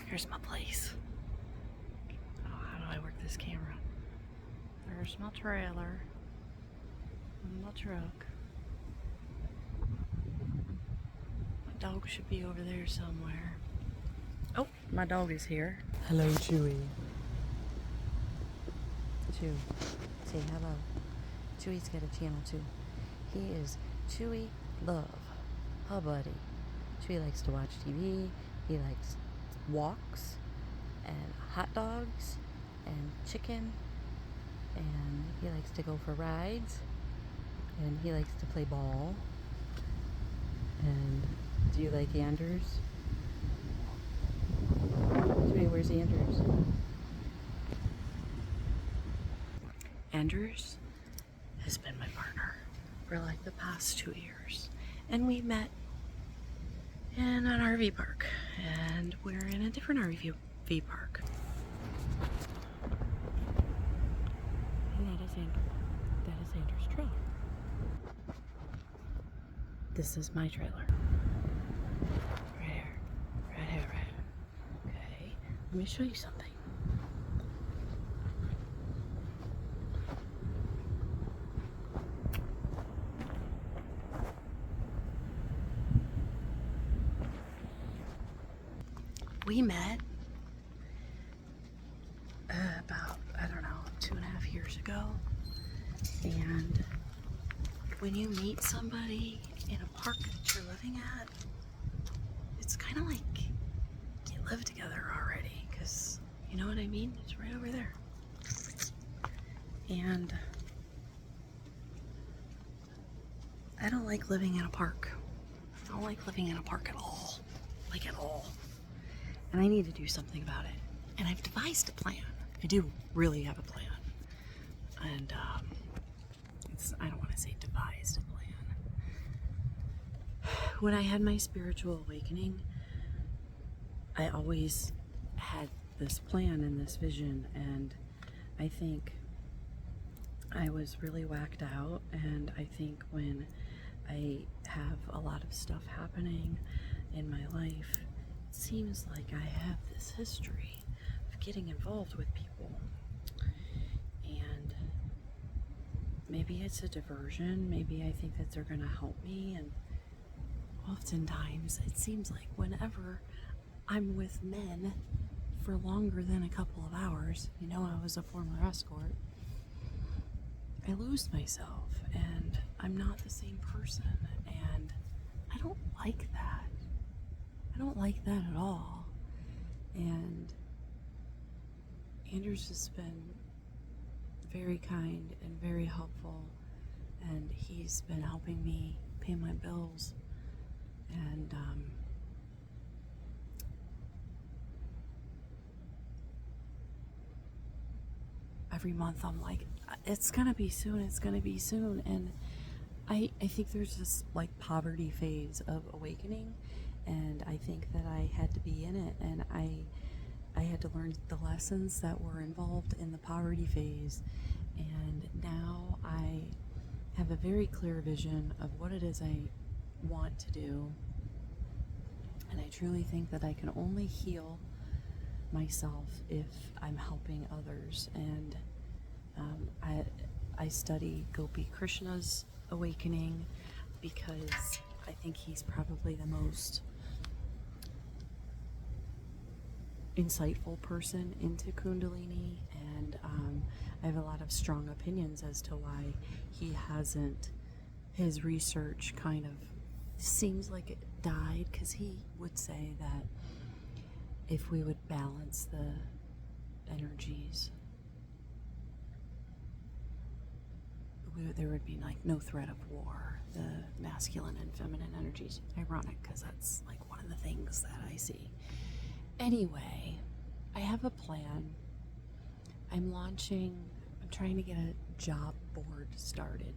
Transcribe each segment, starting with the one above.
Here's my place. Oh, how do I work this camera? There's my trailer. And my truck. My dog should be over there somewhere. Oh, my dog is here. Hello, Chuey. Chew. Say hello. Chewy's got a channel too. He is Chuey Love. Huh, buddy. Chewy likes to watch TV. He likes walks and hot dogs and chicken. And he likes to go for rides. And he likes to play ball. And do you like Anders? Chewy, where's Anders? Anders has been my partner for like the past 2 years. And we met in an RV park. And we're in a different RV park. And that is Anders' trailer. This is my trailer. Right here. Right here, right here. Okay. Let me show you something. We met about, I don't know, 2.5 years ago. And when you meet somebody in a park that you're living at, it's kind of like you live together already, because you know what I mean? It's right over there. And I don't like living in a park. I don't like living in a park at all. Like at all. And I need to do something about it. And I've devised a plan. I do really have a plan. And I don't want to say devised a plan. When I had my spiritual awakening, I always had this plan and this vision. And I think I was really whacked out. And I think when I have a lot of stuff happening in my life, it seems like I have this history of getting involved with people. And maybe it's a diversion. Maybe I think that they're going to help me. And oftentimes it seems like whenever I'm with men for longer than a couple of hours, you know, I was a former escort, I lose myself and I'm not the same person. And I don't like that. I don't like that at all. And Anders has been very kind and very helpful, and he's been helping me pay my bills. And every month I'm like, it's gonna be soon, it's gonna be soon. And I think there's this like poverty phase of awakening. And I think that I had to be in it, and I had to learn the lessons that were involved in the poverty phase. And now I have a very clear vision of what it is I want to do. And I truly think that I can only heal myself if I'm helping others. And I study Gopi Krishna's awakening because I think he's probably the most insightful person into Kundalini, and I have a lot of strong opinions as to why he hasn't, his research kind of seems like it died, because he would say that if we would balance the energies, there would be like no threat of war, the masculine and feminine energies. Ironic, because that's like one of the things that I see. Anyway, I have a plan. I'm trying to get a job board started.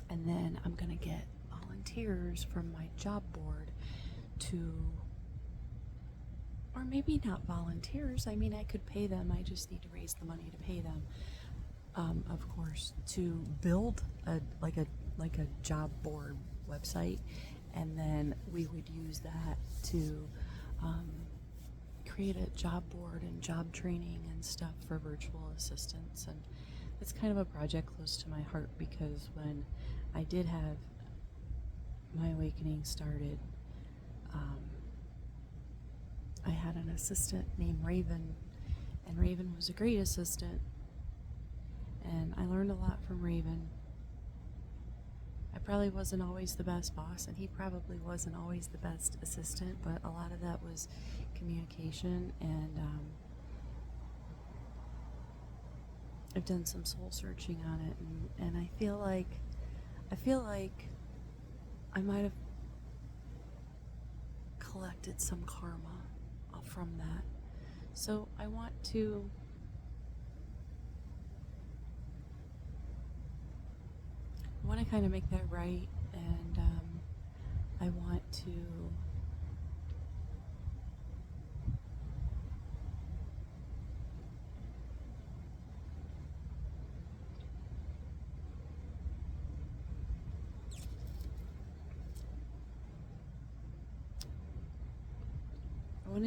And then I'm going to get volunteers from my job board to, or maybe not volunteers. I mean, I could pay them. I just need to raise the money to pay them. Of course, to build a job board website, and then we would use that to create a job board and job training and stuff for virtual assistants, and it's kind of a project close to my heart because when I did have my awakening started, I had an assistant named Raven, and Raven was a great assistant, and I learned a lot from Raven. I probably wasn't always the best boss, and he probably wasn't always the best assistant, but a lot of that was communication, and I've done some soul searching on it, and I feel like I might have collected some karma from that. So I want to kind of make that right, and I want to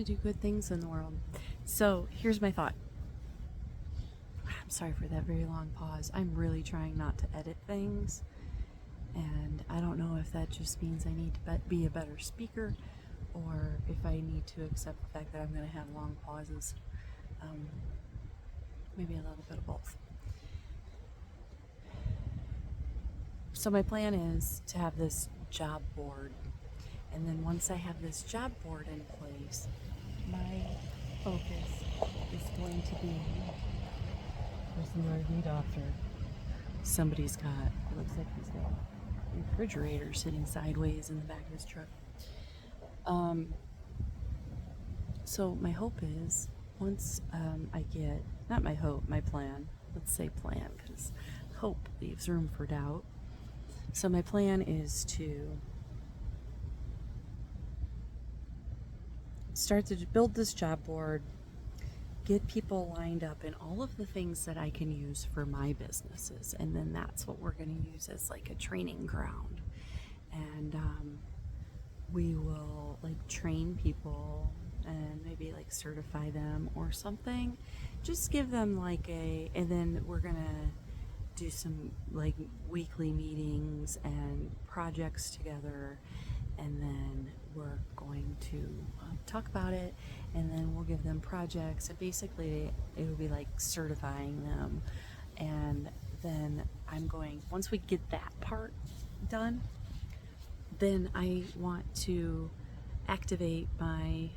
do good things in the world. So here's my thought. I'm sorry for that very long pause. I'm really trying not to edit things, and I don't know if that just means I need to be a better speaker, or if I need to accept the fact that I'm going to have long pauses. Maybe a little bit of both. So my plan is to have this job board, and then once I have this job board in place, my focus is going to be, where's the RV doctor? Somebody's got, it looks like he's got a refrigerator sitting sideways in the back of his truck. So my hope is, once I get, not my hope, my plan, let's say plan, because hope leaves room for doubt. So my plan is to start to build this job board, get people lined up in all of the things that I can use for my businesses, and then that's what we're going to use as like a training ground. And we will like train people and maybe like certify them or something, just give them like and then we're gonna do some like weekly meetings and projects together, and then we're going to talk about it, and then we'll give them projects, and basically it will be like certifying them. And then once we get that part done, then I want to activate my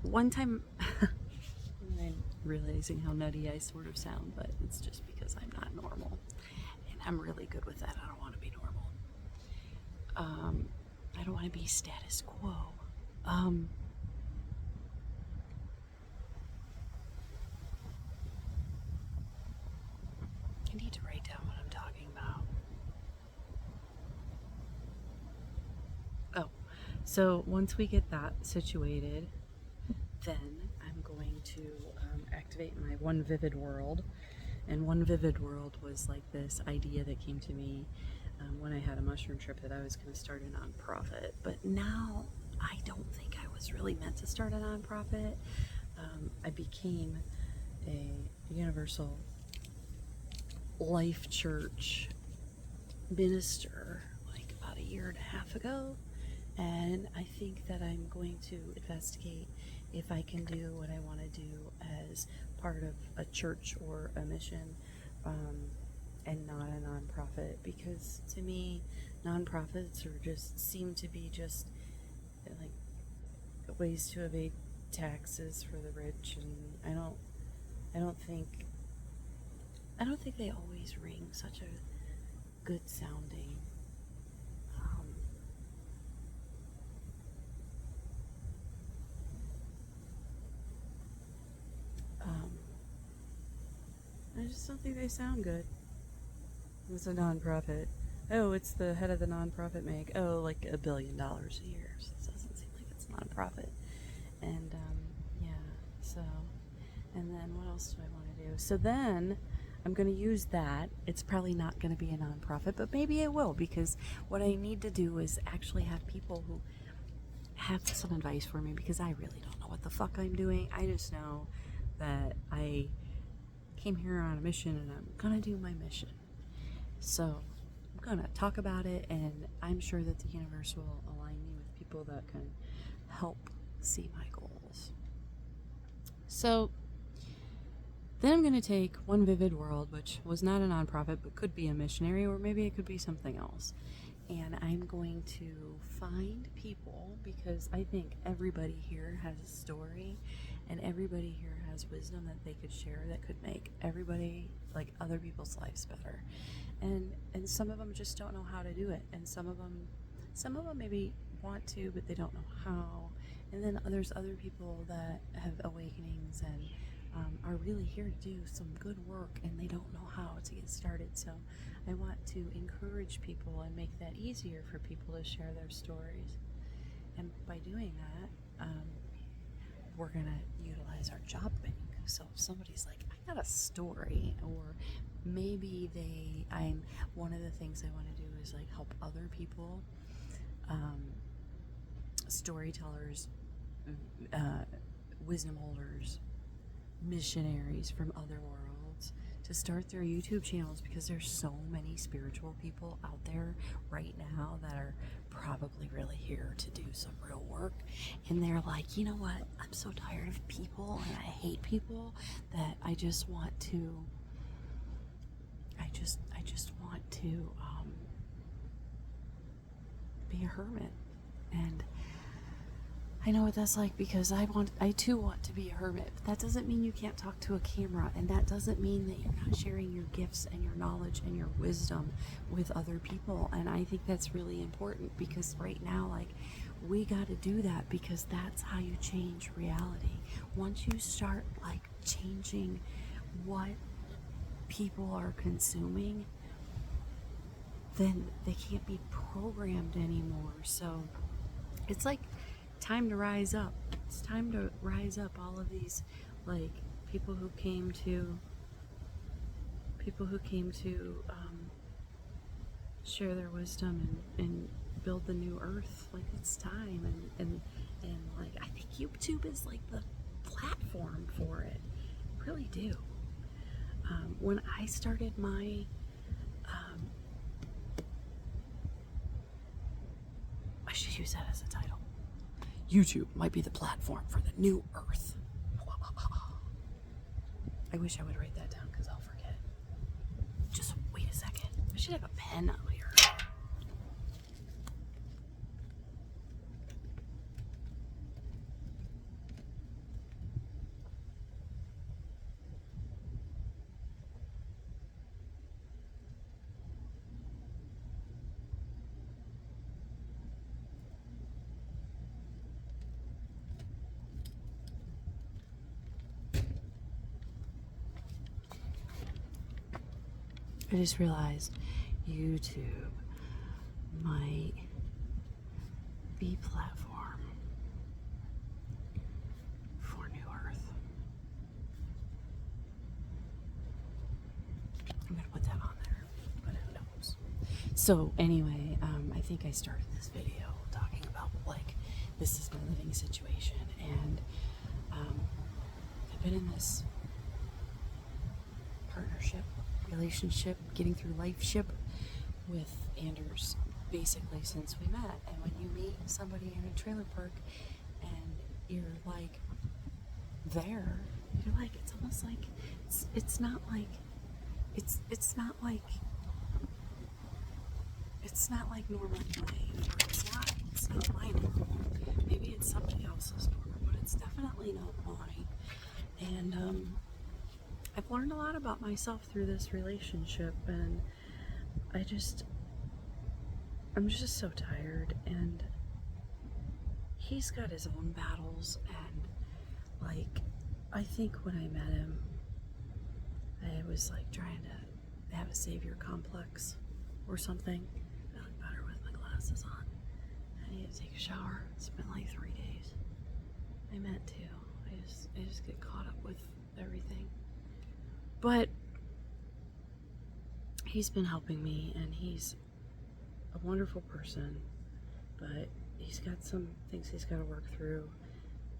one time I'm realizing how nutty I sort of sound, but it's just because I'm not normal, and I'm really good with that. I don't want to be normal. I don't want to be status quo. I need to write down what I'm talking about. Oh, so once we get that situated, then I'm going to activate my One Vivid World. And One Vivid World was like this idea that came to me when I had a mushroom trip, that I was going to start a nonprofit. But now I don't think I was really meant to start a nonprofit. I became a universal life church minister like about a year and a half ago, and I think that I'm going to investigate if I can do what I want to do as part of a church or a mission, and not a nonprofit, because to me nonprofits seem to be just like ways to evade taxes for the rich, and I don't think they always ring such a good sounding. I just don't think they sound good. It's a nonprofit. Oh, it's the head of the nonprofit make, like $1 billion a year. So it doesn't seem like it's a nonprofit. And and then what else do I want to do? So then I'm going to use that. It's probably not going to be a nonprofit, but maybe it will, because what I need to do is actually have people who have some advice for me, because I really don't know what the fuck I'm doing. I just know that I came here on a mission and I'm gonna do my mission. So I'm gonna talk about it, and I'm sure that the universe will align me with people that can help see my goals. So then I'm gonna take One Vivid World, which was not a nonprofit but could be a missionary, or maybe it could be something else. And I'm going to find people, because I think everybody here has a story and everybody here has wisdom that they could share that could make everybody, like other people's lives, better. And some of them just don't know how to do it, and some of them maybe want to, but they don't know how. And then there's other people that have awakenings and are really here to do some good work, and they don't know how to get started. So I want to encourage people and make that easier for people to share their stories. And by doing that, we're going to utilize our job bank. So if somebody's like, I got a story, or maybe one of the things I want to do is like help other people, storytellers, wisdom holders, missionaries from other worlds, to start their YouTube channels, because there's so many spiritual people out there right now that are probably really here to do some real work, and they're like, you know what, I'm so tired of people and I hate people that I just want to be a hermit. And I know what that's like, because I too want to be a hermit, but that doesn't mean you can't talk to a camera, and that doesn't mean that you're not sharing your gifts and your knowledge and your wisdom with other people. And I think that's really important, because right now, like, we got to do that, because that's how you change reality. Once you start like changing what people are consuming, then they can't be programmed anymore. So it's like time to rise up. It's time to rise up. All of these, like, people who came to share their wisdom and build the new earth. Like, it's time. And like, I think YouTube is like the platform for it. I really do. When I started my I should use that as a title. YouTube might be the platform for the new earth. I wish I would write that down, because I'll forget. Just wait a second. I should have a pen out here. I just realized YouTube might be platform for New Earth. I'm gonna put that on there, but who knows? So anyway, I think I started this video talking about, like, this is my living situation, and I've been in this partnership, relationship, getting through life ship with Anders basically since we met. And when you meet somebody in a trailer park and you're like there, you're like, it's almost like it's not like normal life, or it's not my normal. Maybe it's somebody else's normal, but it's definitely not mine. And I've learned a lot about myself through this relationship, and I'm just so tired. And he's got his own battles, and like, I think when I met him, I was like trying to have a savior complex or something. I look better with my glasses on. I need to take a shower. It's been like 3 days. I meant to. I just get caught up with everything. But he's been helping me, and he's a wonderful person, but he's got some things he's got to work through,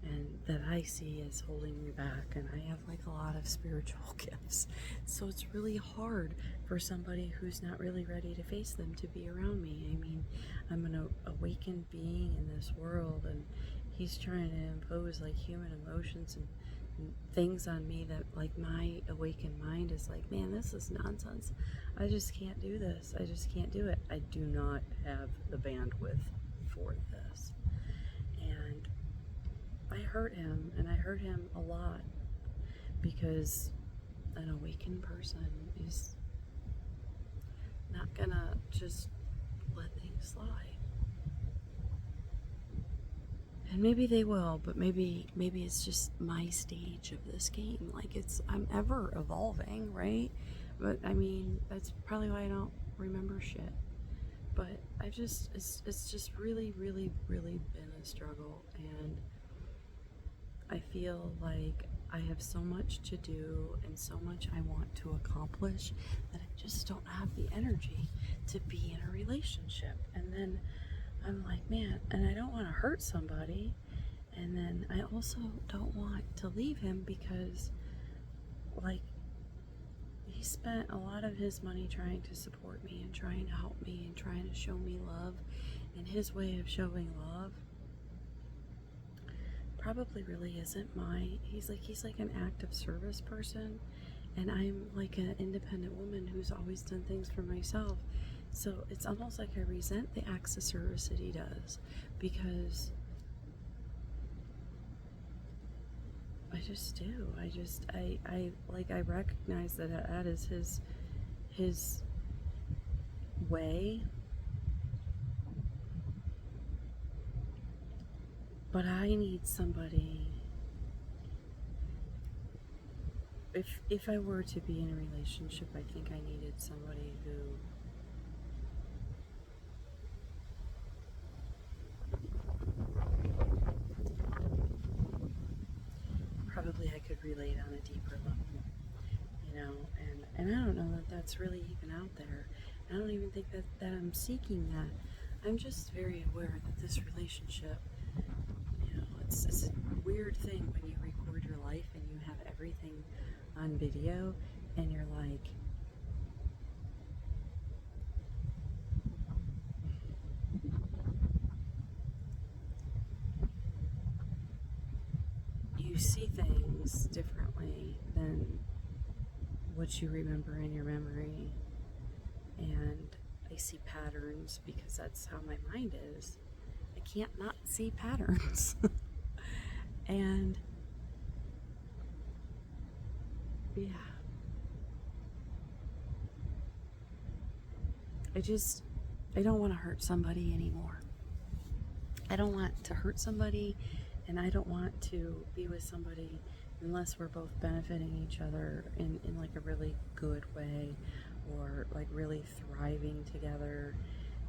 and that I see as holding me back. And I have like a lot of spiritual gifts, so it's really hard for somebody who's not really ready to face them to be around me. I mean, I'm an awakened being in this world, and he's trying to impose like human emotions and things on me that like my awakened mind is like, man, this is nonsense. I just can't do this. I just can't do it. I do not have the bandwidth for this. And I hurt him, and I hurt him a lot, because an awakened person is not gonna just let things slide. And maybe they will, but maybe it's just my stage of this game. Like, I'm ever evolving, right? But I mean, that's probably why I don't remember shit. But it's just really, really, really been a struggle, and I feel like I have so much to do and so much I want to accomplish that I just don't have the energy to be in a relationship. And then I'm like, man, and I don't want to hurt somebody. And then I also don't want to leave him, because like, he spent a lot of his money trying to support me and trying to help me and trying to show me love. And his way of showing love probably really isn't he's like an active service person, and I'm like an independent woman who's always done things for myself. So it's almost like I resent the acts of service that he does, because I just do. I recognize that that is his way, but I need somebody. If I were to be in a relationship, I think I needed somebody who probably I could relate on a deeper level, you know, and I don't know that that's really even out there. I don't even think that I'm seeking that. I'm just very aware that this relationship, you know, it's a weird thing when you record your life and you have everything on video, and you're like, you see things differently than what you remember in your memory. And I see patterns because that's how my mind is. I can't not see patterns. And yeah, I don't want to hurt somebody anymore. I don't want to hurt somebody, and I don't want to be with somebody unless we're both benefiting each other in like a really good way, or like really thriving together.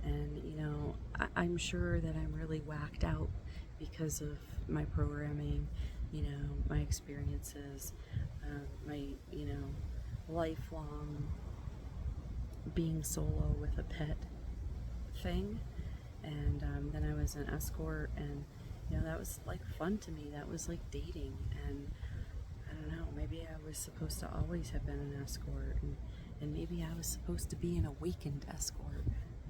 And you know, I'm sure that I'm really whacked out because of my programming, you know, my experiences, my, you know, lifelong being solo with a pet thing. And then I was an escort, and you know, that was like fun to me. That was like dating. And I don't know, maybe I was supposed to always have been an escort, and maybe I was supposed to be an awakened escort.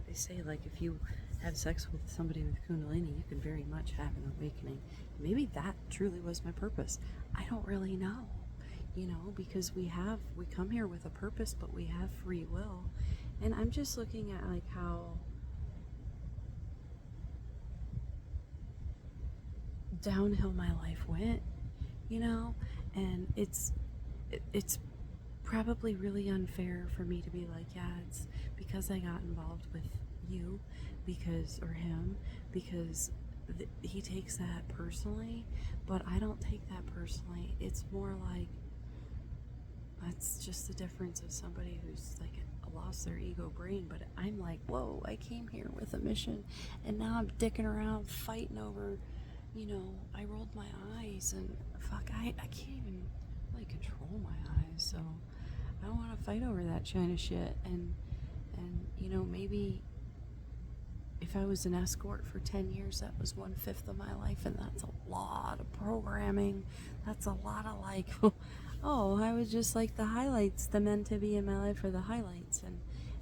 They say, like, if you have sex with somebody with Kundalini, you can very much have an awakening. Maybe that truly was my purpose. I don't really know, you know, because we come here with a purpose, but we have free will. And I'm just looking at like how downhill my life went, you know, and it's probably really unfair for me to be like, yeah, it's because I got involved with you, or him, because he takes that personally, but I don't take that personally. It's more like, that's just the difference of somebody who's like lost their ego brain. But I'm like, whoa, I came here with a mission, and now I'm dicking around fighting over, you know, I rolled my eyes, and fuck, I can't even really control my eyes, so I don't want to fight over that kind of shit. And you know, maybe if I was an escort for 10 years, that was 1/5 of my life, and that's a lot of programming. That's a lot of like, oh, I was just like the highlights. The men to be in my life are the highlights,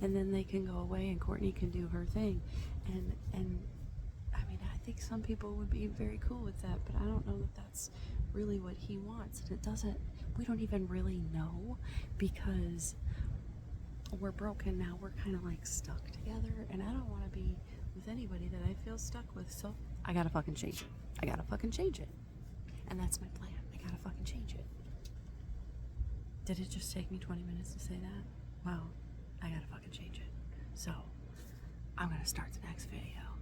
and then they can go away, and Courtney can do her thing, and I mean, I think some people would be very cool with that, but I don't know that that's really what he wants, and it doesn't. We don't even really know because we're broken now. We're kind of like stuck together, and I don't want to be with anybody that I feel stuck with, so I gotta fucking change it. I gotta fucking change it. And that's my plan. I gotta fucking change it. Did it just take me 20 minutes to say that? Wow. I gotta fucking change it. So, I'm gonna start the next video